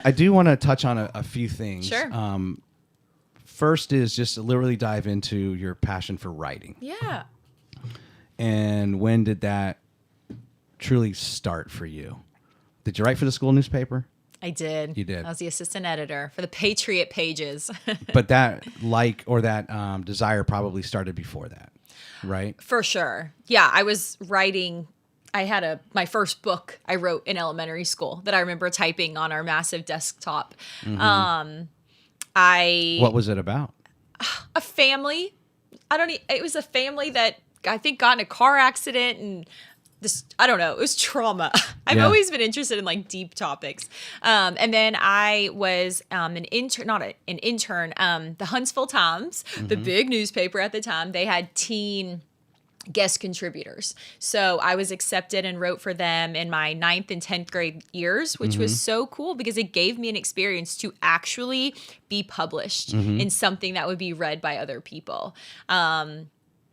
I do want to touch on a few things. Sure. First is just to literally dive into your passion for writing. Yeah. And when did that truly start for you? Did you write for the school newspaper? I did. You did. I was the assistant editor for the Patriot Pages. But that desire probably started before that, right? For sure. Yeah, I was writing. I had my first book I wrote in elementary school that I remember typing on our massive desktop. Mm-hmm. What was it about? A family. It was a family that I think got in a car accident and I don't know. It was trauma. I've always been interested in like deep topics. And then I was an intern, the Huntsville Times, the big newspaper at the time. They had teen guest contributors. So I was accepted and wrote for them in my 9th and 10th grade years, which was so cool because it gave me an experience to actually be published in something that would be read by other people.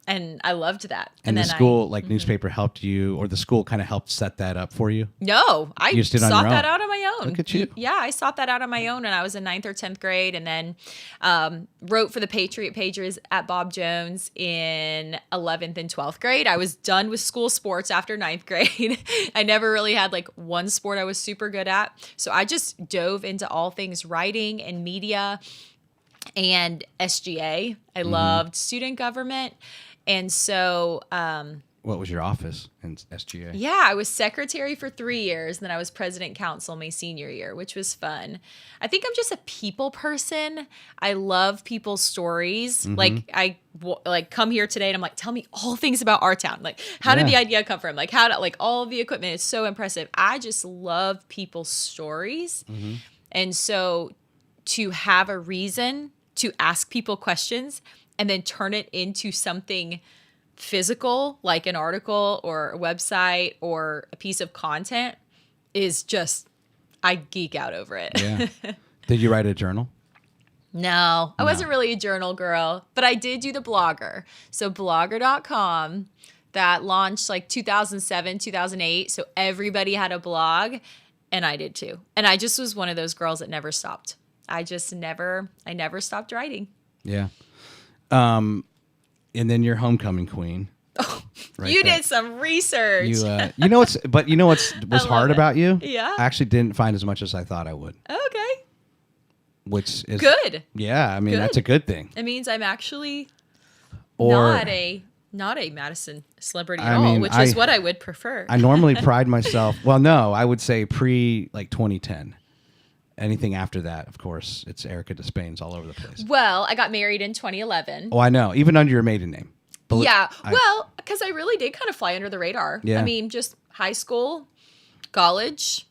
And I loved that. And the school, newspaper helped you, or the school kind of helped set that up for you? No, I sought that out on my own. Look at you. Yeah, I sought that out on my own when I was in 9th or 10th grade, and then wrote for the Patriot Pages at Bob Jones in 11th and 12th grade. I was done with school sports after 9th grade. I never really had like one sport I was super good at. So I just dove into all things writing and media and SGA. I loved student government. And so, what was your office in SGA? Yeah, I was secretary for 3 years, and then I was president council my senior year, which was fun. I think I'm just a people person. I love people's stories. Like I come here today and I'm like, tell me all things about our town. Like, how did the idea come from? Like, all of the equipment is so impressive. I just love people's stories. And so to have a reason to ask people questions and then turn it into something physical, like an article or a website or a piece of content, is just, I geek out over it. Yeah. Did you write a journal? No, I wasn't really a journal girl, but I did do the Blogger. So blogger.com, that launched like 2007, 2008. So everybody had a blog, and I did too. And I just was one of those girls that never stopped. I never stopped writing. Yeah. And then your homecoming queen. Oh, right, you did some research. You know what's hard about you? Yeah. I actually didn't find as much as I thought I would. Okay. Which is good. Yeah, I mean that's a good thing. It means I'm actually not a Madison celebrity at all, which is what I would prefer. I normally pride myself. Well, no, I would say pre 2010. Anything after that, of course, it's Erica Despain's all over the place. Well, I got married in 2011. Oh, I know. Even under your maiden name. Because I really did kind of fly under the radar. Yeah. I mean, just high school, college.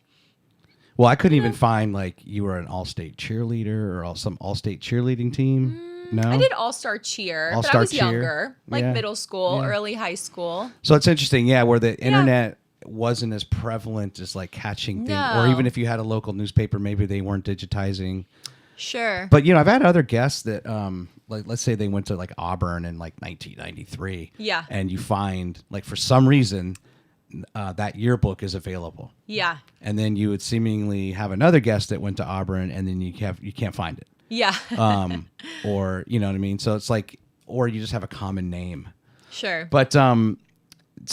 Well, I couldn't even find like you were an all-state cheerleader or some all-state cheerleading team. No? I did all-star cheer, but I was younger, middle school, early high school. So it's interesting, where the internet wasn't as prevalent as like catching things, or even if you had a local newspaper, maybe they weren't digitizing. Sure. But I've had other guests that like let's say they went to like Auburn in like 1993. Yeah. And you find like for some reason that yearbook is available. Yeah. And then you would seemingly have another guest that went to Auburn, and then you can't find it. Yeah. Or you know what I mean? So it's like, or you just have a common name. Sure. But so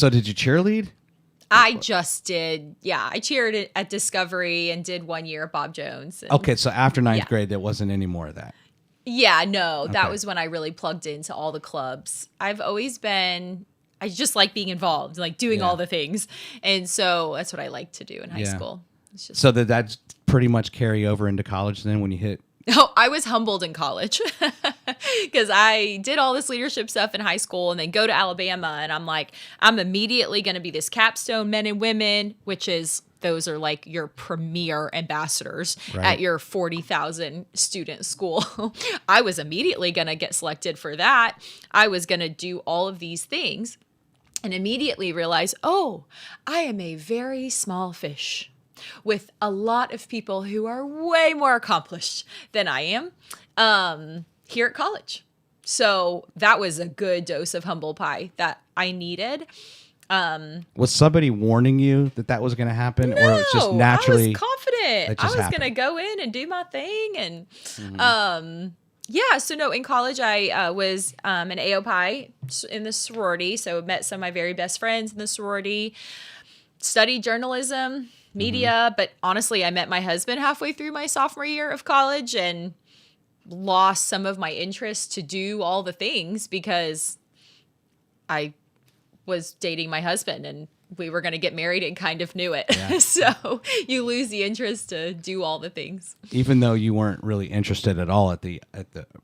did you cheerlead? I just did. Yeah. I cheered at Discovery and did 1 year at Bob Jones. Okay. So after ninth grade, there wasn't any more of that. Yeah, no, that was when I really plugged into all the clubs. I just like being involved, like doing all the things. And so that's what I like to do in high school. So did that pretty much carry over into college then when you hit? Oh, I was humbled in college because I did all this leadership stuff in high school and then go to Alabama. And I'm like, I'm immediately going to be this capstone men and women, those are like your premier ambassadors at your 40,000 student school. I was immediately going to get selected for that. I was going to do all of these things and immediately realize, oh, I am a very small fish with a lot of people who are way more accomplished than I am here at college. So that was a good dose of humble pie that I needed. Was somebody warning you that was going to happen, No, or it was just naturally? I was confident. I was happened? going to go in and do my thing. And yeah, so no, in college I was an AOPI in the sorority. So met some of my very best friends in the sorority, studied journalism, media. But honestly, I met my husband halfway through my sophomore year of college and lost some of my interest to do all the things because I was dating my husband and we were going to get married and kind of knew it. Yeah. So you lose the interest to do all the things. Even though you weren't really interested at all at the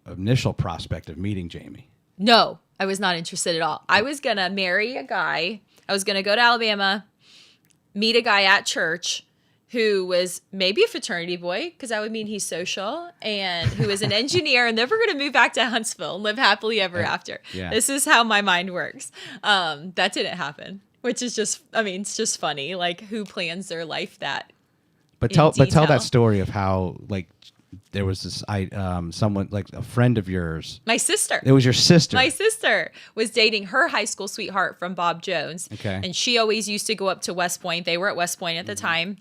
initial prospect of meeting Jamie. No, I was not interested at all. I was going to marry a guy. I was going to go to Alabama, meet a guy at church who was maybe a fraternity boy, because that would mean he's social, and who is an engineer, and then we're going to move back to Huntsville and live happily ever after. Yeah. This is how my mind works. That didn't happen, which is just, I mean, it's just funny. Like, who plans their life that But tell that story of how, like, there was this someone, like a friend of yours. My sister. It was your sister. My sister was dating her high school sweetheart from Bob Jones. Okay. And she always used to go up to West Point. They were at West Point at the time.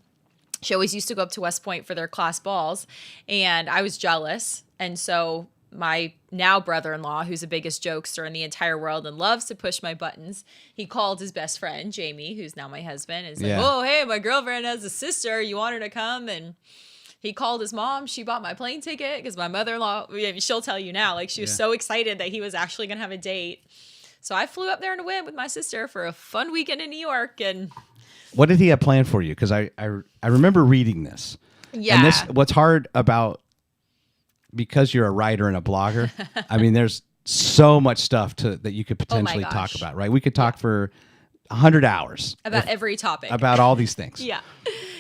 She always used to go up to West Point for their class balls. And I was jealous. And so my now brother-in-law, who's the biggest jokester in the entire world and loves to push my buttons, he called his best friend, Jamie, who's now my husband, and said, oh, hey, my girlfriend has a sister. You want her to come? And he called his mom. She bought my plane ticket because my mother-in-law, she'll tell you now, like she was so excited that he was actually going to have a date. So I flew up there in a whim with my sister for a fun weekend in New York. And what did he have planned for you? Because I remember reading this. Yeah. And what's hard about, because you're a writer and a blogger, I mean, there's so much stuff that you could potentially talk about, right? We could talk for 100 hours. About every topic. About all these things. Yeah.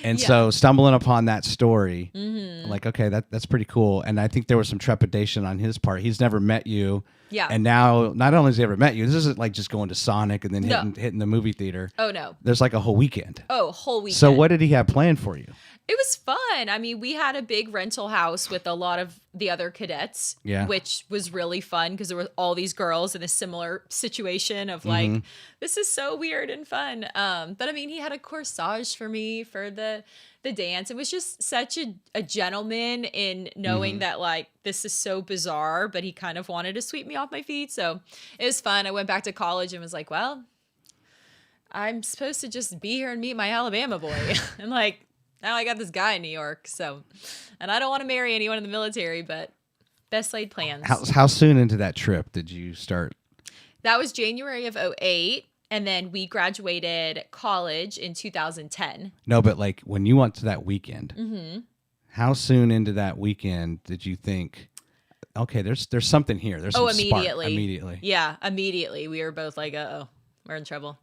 And so stumbling upon that story, like, okay, that's pretty cool. And I think there was some trepidation on his part. He's never met you. Yeah. And now, not only has he ever met you, this isn't like just going to Sonic and then hitting the movie theater. Oh, no. There's like a whole weekend. Oh, whole weekend. So what did he have planned for you? It was fun. I mean, we had a big rental house with a lot of the other cadets, which was really fun because there were all these girls in a similar situation of like, this is so weird and fun. But I mean, he had a corsage for me for the dance. It was just such a gentleman in knowing that like, this is so bizarre, but he kind of wanted to sweep me off my feet. So it was fun. I went back to college and was like, well, I'm supposed to just be here and meet my Alabama boy. And like, now I got this guy in New York, so, and I don't want to marry anyone in the military, but best laid plans. How soon into that trip did you start? That was January of 2008, and then we graduated college in 2010. No, but like when you went to that weekend, how soon into that weekend did you think, okay, there's something here? There's some immediately. Spark. Immediately. Yeah, immediately. We were both like, uh-oh. We're in trouble.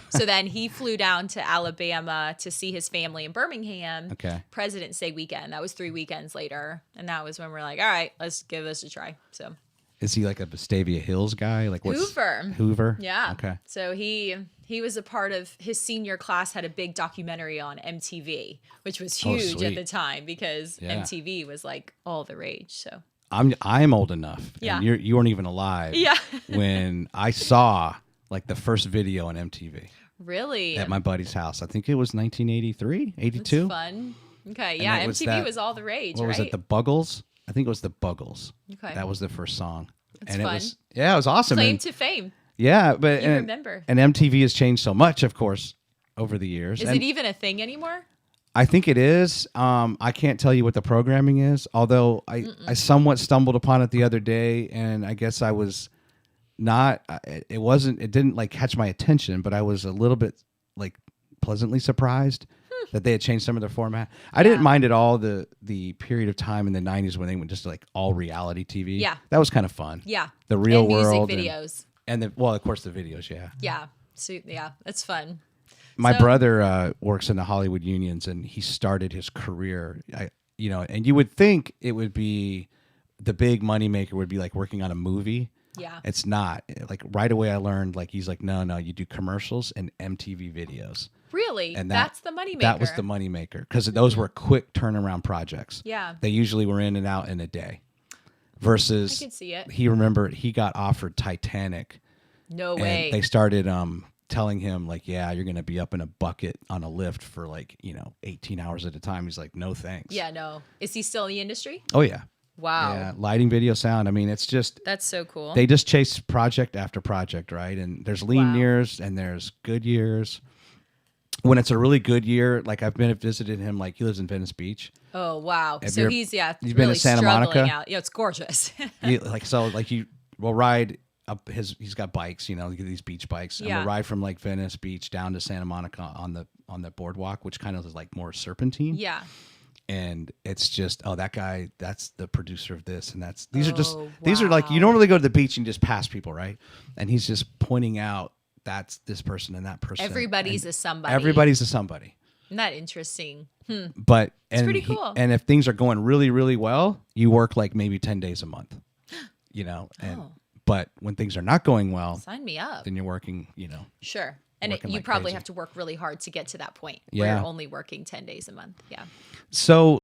So then he flew down to Alabama to see his family in Birmingham. Okay. President's Day weekend. That was 3 weekends later. And that was when we're like, all right, let's give this a try. So is he like a Vestavia Hills guy? Like what's Hoover. Yeah. Okay. So he was a part of his senior class, had a big documentary on MTV, which was huge at the time because MTV was like all the rage. So I'm old enough. Yeah. And you weren't even alive. Yeah. When I saw like the first video on MTV. Really? At my buddy's house. I think it was 1983, 82. That's fun. Okay, yeah, MTV was all the rage, what was it, the Buggles? I think it was the Buggles. Okay. That was the first song. That's fun. It was awesome. Claim to fame. Yeah, but you remember. And MTV has changed so much, of course, over the years. Is it even a thing anymore? I think it is. I can't tell you what the programming is, although I somewhat stumbled upon it the other day, and I guess I was it didn't like catch my attention, but I was a little bit like pleasantly surprised that they had changed some of their format. I didn't mind at all the period of time in the 90s when they went just like all reality TV. Yeah. That was kind of fun. Yeah. The real and world. Music videos. And of course the videos. Yeah. Yeah. So yeah, it's fun. My brother works in the Hollywood unions, and he started his career, and you would think it would be the big moneymaker would be like working on a movie. Yeah. It's not. Like right away I learned, like he's like, no, you do commercials and MTV videos. Really? And that's the moneymaker. That was the moneymaker because those were quick turnaround projects. Yeah. They usually were in and out in a day. Versus I can see it. He got offered Titanic. No way. They started telling him like, yeah, you're going to be up in a bucket on a lift for like, 18 hours at a time. He's like, no, thanks. Yeah, no. Is he still in the industry? Oh yeah. Wow. Yeah. Lighting, video, sound. I mean, it's just, That's so cool. they just chase project after project. Right. And there's lean years and there's good years. When it's a really good year, like I've been visited him, like he lives in Venice Beach. Oh, wow. Have So you he's been really to Santa struggling Monica? out. Yeah, it's gorgeous. You will ride up he's got bikes, these beach bikes. And Yeah. we'll ride from like Venice Beach down to Santa Monica on the boardwalk, which kind of is like more serpentine. Yeah. And it's just, oh, that guy, that's the producer of this. And these are like, you wow. don't really go to the beach and just pass people, right? And he's just pointing out that's this person and that person. Everybody's and a somebody. Everybody's a somebody. Isn't that interesting? But It's pretty cool. And if things are going really, really well, you work like maybe 10 days a month, but when things are not going well, Sign me up. then you're working, Sure. And working you like probably crazy. have to work really hard to get to that point where Yeah. you're only working 10 days a month. Yeah. So